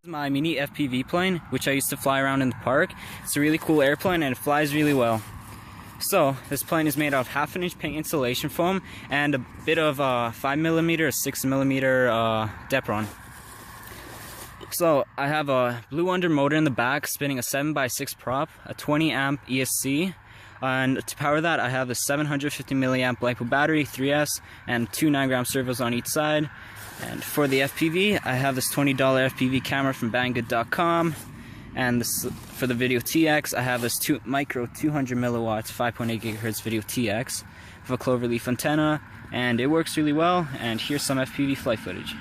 This is my mini FPV plane, which I used to fly around in the park. It's a really cool airplane and it flies really well. So this plane is made of 1/2 inch paint insulation foam and a bit of 5mm or 6mm Depron. So I have a blue under motor in the back spinning a 7x6 prop, a 20 amp ESC, and to power that I have the 750 milliamp LiPo battery 3S and 2 9-gram servos on each side. And for the FPV, I have this $20 FPV camera from banggood.com, and this, for the Video TX, I have this micro 200 milliwatts 5.8 gigahertz Video TX with a cloverleaf antenna, and it works really well. And here's some FPV flight footage.